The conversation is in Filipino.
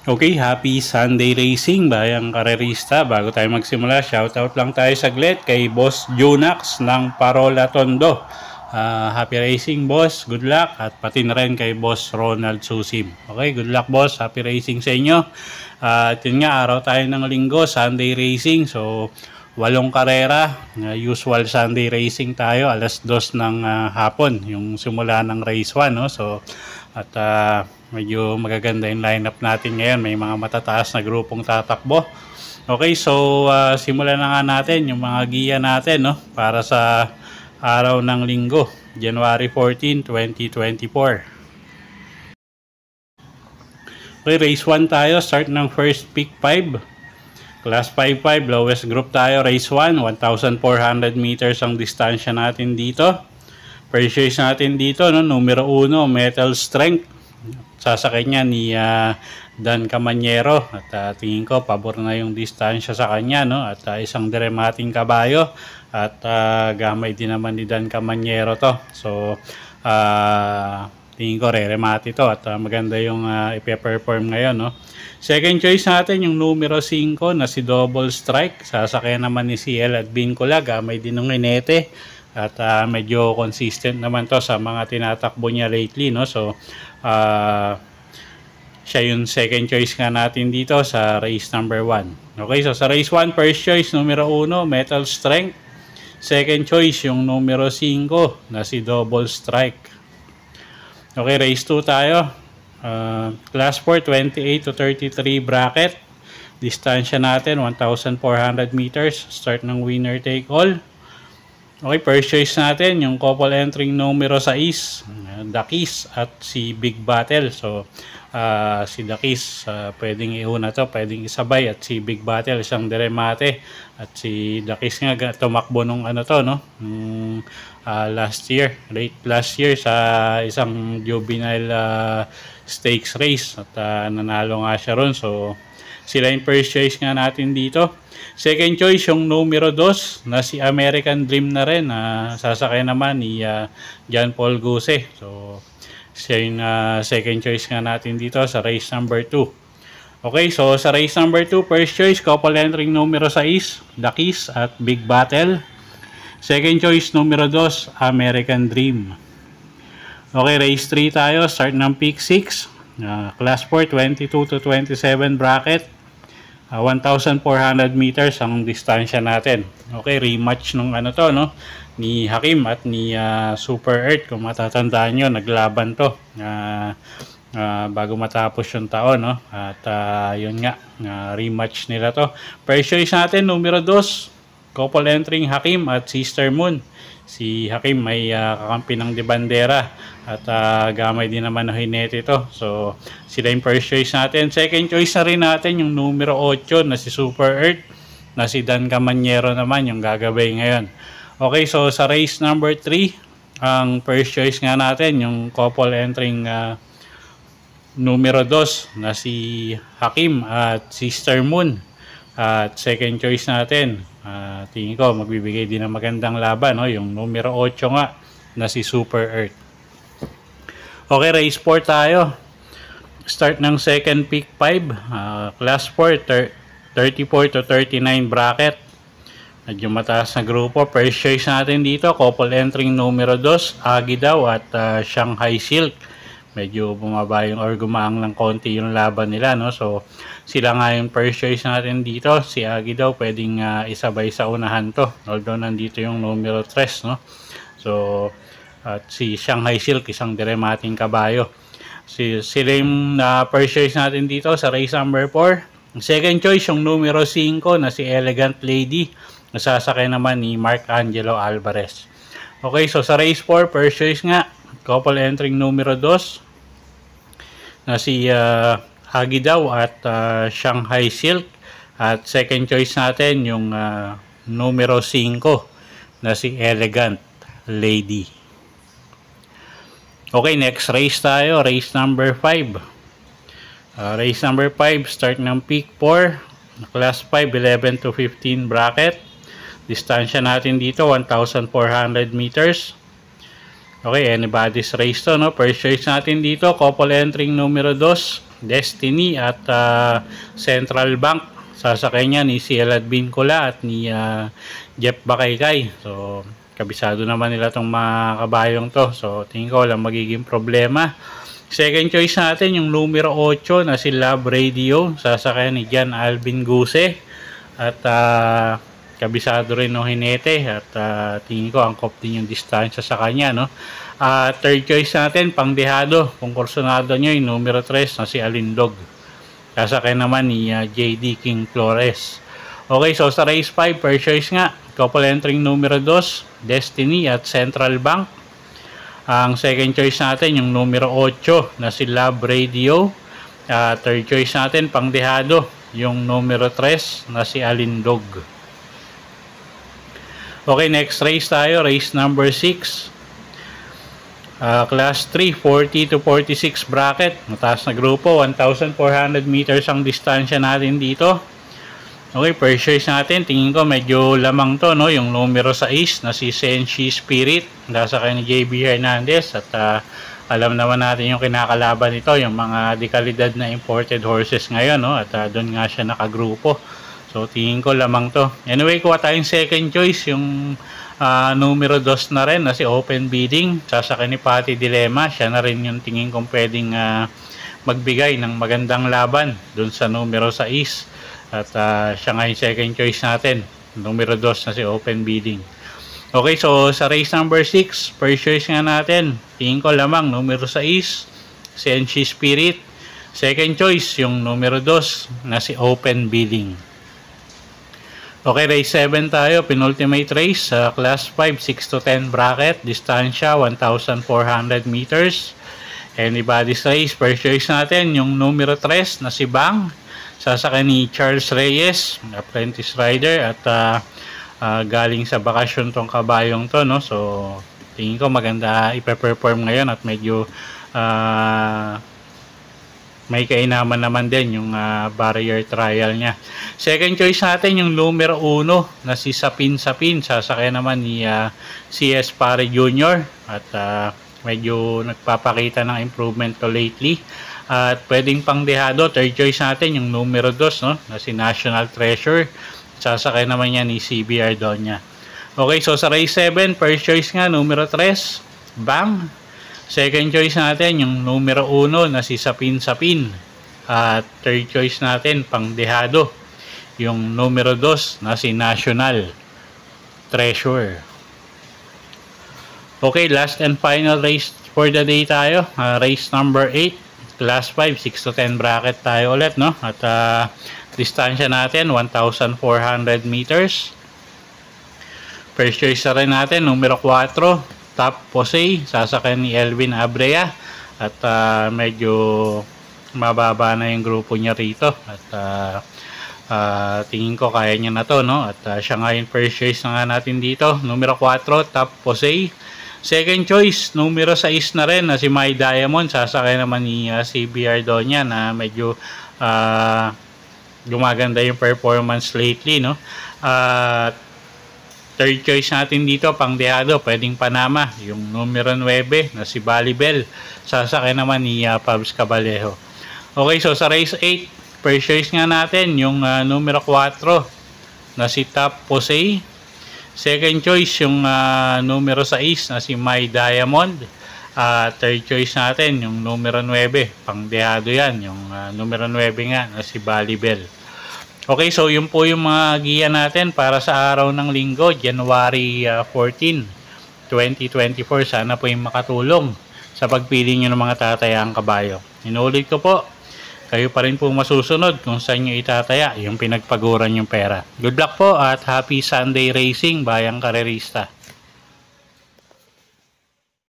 Okay, happy Sunday racing bayang karerista. Bago tayo magsimula, shoutout lang tayo saglit kay Boss Jonax ng Parola Tondo. Happy racing boss, good luck. At pati na rin kay Boss Ronald Susim. Okay, good luck boss, happy racing sa inyo. At yun nga, araw tayo ng linggo, Sunday racing. So 8 karera, usual Sunday racing tayo, alas 2 ng hapon, yung simula ng race 1, no? So at medyo magaganda yung lineup natin ngayon. May mga matataas na grupong tatakbo. Okay, so simulan na nga natin yung mga giya natin, no, para sa araw ng linggo, January 14, 2024. Okay, race 1 tayo. Start ng first pick 5. Class 5-5, lowest group tayo. Race 1, 1,400 meters ang distansya natin dito. First choice natin dito, no, numero 1, Metal Strength. Sasakay niya ni Dan Camanyero. At tingin ko, pabor na yung distansya sa kanya, no? At isang diremating kabayo. At gamay din naman ni Dan Camanyero to. So, tingin ko, re-remati to. At maganda yung ipe-perform ngayon, no? Second choice natin, yung numero 5 na si Double Strike. Sasakay naman ni CL at Vincula. Gamay din ng Inete. At medyo consistent naman to sa mga tinatakbo niya lately, no? So siya yung second choice nga natin dito sa race number 1. Okay, so sa race 1, first choice numero 1, Metal Strength. Second choice yung numero 5 na si Double Strike. Okay, race 2 tayo. Class 4, 28 to 33 bracket. Distansya natin 1,400 meters. Start ng winner take all. Okay, first choice natin, yung couple entering numero 6, Dakis at si Big Battle. So, si Dakis, pwedeng iuna to, pwedeng isabay. At si Big Battle, isang diremate. At si Dakis nga, tumakbo nung ano to, no? Late last year sa isang juvenile stakes race. At nanalo nga siya ron. So, sila yung first choice nga natin dito. Second choice yung numero 2 na si American Dream na rin. Sasakay naman ni John Paul Guse. So siya yung second choice nga natin dito sa race number 2. Okay, so sa race number 2, first choice, couple entering numero 6, Dakis at Big Battle. Second choice numero 2, American Dream. Okay, race 3 tayo. Start ng pick 6. Class 4, 22 to 27 bracket. 1,400 meters ang distansya natin. Okay, rematch nung ano to, no, ni Hakim at ni Super Earth. Kung matatandaan nyo, naglaban to bago matapos yung taon, no? At yun nga, rematch nila to. First choice natin, numero 2, couple entering Hakim at Sister Moon. Si Hakim may kakampi ng De Bandera at gamay din naman ng Hinete ito. So sila yung first choice natin. Second choice na rin natin yung numero 8 na si Super Earth, na si Dan Camanyero naman yung gagawin ngayon. Okay, so sa race number 3, ang first choice nga natin yung couple entering numero 2 na si Hakim at Sister Moon. At second choice natin, tingin ko magbibigay din ng magandang laban, no? Yung numero 8 nga na si Super Earth. Okay, race 4 tayo. Start ng second pick 5. Class 4, 34 to 39 bracket. Medyo mataas na grupo. First choice natin dito, couple entering numero 2, Agidaw at Shanghai Silk. Medyo bumaba yung or gumaang ng konti yung laban nila, no? So sila nga yung first choice natin dito. Si Agi daw pwedeng isabay sa unahan to, although nandito yung numero 3, no? So at si Shanghai Silk, isang diremating kabayo. Sila yung first choice natin dito sa race number 4. Second choice yung numero 5 na si Elegant Lady, nasasakay naman ni Mark Angelo Alvarez. Okay, so sa race 4, first choice nga, couple entering numero 2 na si Agidaw at Shanghai Silk. At second choice natin yung numero 5 na si Elegant Lady. Okay, next race tayo. Race number 5. Race number 5, start ng peak 4. Class 5, 11 to 15 bracket. Distansya natin dito, 1,400 meters. Okay, anybody's race to, no? First choice natin dito, couple entering numero 2, Destiny at Central Bank. Sasakay niya ni Ciel Advincula at ni Jeff Bakaykay. So, kabisado naman nila itong mga kabayong to. So, tingin ko walang magiging problema. Second choice natin, yung numero 8 na si Love Radio. Sasakay ni Jan Alvin Guse. At kabisado rin ng Hinete. At tingin ko angkop din yung distansya sa kanya, no? Third choice natin, pangdehado. Kung kursunado nyo, yung numero 3 na si Alindog. Sasakay naman ni JD King Flores. Okay, so sa race 5, first choice nga, couple entering numero 2, Destiny at Central Bank. Ang second choice natin, yung numero 8 na si Love Radio. Third choice natin, pangdehado, yung numero 3 na si Alindog. Okay, next race tayo, race number 6. Class 3, 40 to 46 bracket. Mataas na grupo, 1,400 meters ang distansya natin dito. Okay, first choice natin, tingin ko medyo lamang to, no? Yung numero 6 na si Senshi Spirit. Nasakay ni JB Hernandez. At alam naman natin yung kinakalaban nito, yung mga dekalidad na imported horses ngayon, no? At doon nga siya nakagrupo. So, tingin ko lamang to. Anyway, kuha tayong second choice, yung numero 2 na rin na si Open Bidding. Sasakay ni Patty Dilemma. Siya na rin yung tingin kong pwedeng magbigay ng magandang laban dun sa numero 6. At siya nga yung second choice natin. Numero 2 na si Open Bidding. Okay, so sa race number 6, first choice nga natin. Tingin ko lamang numero 6, Senshi Spirit. Second choice, yung numero 2 na si Open Bidding. Okay, race 7 tayo, penultimate race sa class 5, 6 to 10 bracket, distansya 1,400 meters. Anybody's race, first choice natin, yung numero 3 na si Bang. Sasakay ni Charles Reyes, apprentice rider, at galing sa bakasyon tong kabayong to, no? So, tingin ko maganda ipe-perform ngayon at medyo may kainaman naman din yung barrier trial niya. Second choice natin yung numero 1 na si Sapin Sapin. Sasakay naman ni CS Pare Jr. At medyo nagpapakita ng improvement to lately. At pwedeng pangdehado, third choice natin yung numero 2, no? Na si National Treasure. Sasakay naman niya ni CB Ardonia. Okay, so sa race 7, first choice nga numero 3, Bang. Second choice natin yung numero 1 na si Sapin Sapin. At third choice natin pangdehado, yung numero 2 na si National Treasure. Okay, last and final race for the day tayo. Race number 8, class 5, 6 to 10 bracket tayo ulit, no? At distansya natin 1,400 meters. First choice na rin natin numero 4, Top Posey. Sasakay ni Elvin Abrea. At medyo mababa na yung grupo niya rito. At tingin ko kaya niya na to, no? At siya nga yung first choice na nga natin dito, numero 4, Top Posey. Second choice, numero 6 na rin na si My Diamond. Sasakay naman ni CB Ardonia na medyo gumaganda yung performance lately, no? Third choice natin dito, pangdehado, pwedeng Panama, yung numero 9 na si Balibel. Sasakay naman ni Pabs Cabalejo. Okay, so sa race 8, first choice nga natin yung numero 4 na si Top Posey. Second choice yung numero 6 na si My Diamond. Third choice natin yung numero 9, pangdehado yan, yung numero 9 nga na si Balibel. Okay, so yun po yung mga giya natin para sa araw ng linggo, January 14, 2024. Sana po yung makatulong sa pagpili nyo ng mga tatayang kabayo. Inulit ko po, kayo pa rin po masusunod kung saan nyo itataya yung pinagpaguran yung pera. Good luck po at happy Sunday racing, bayang karerista.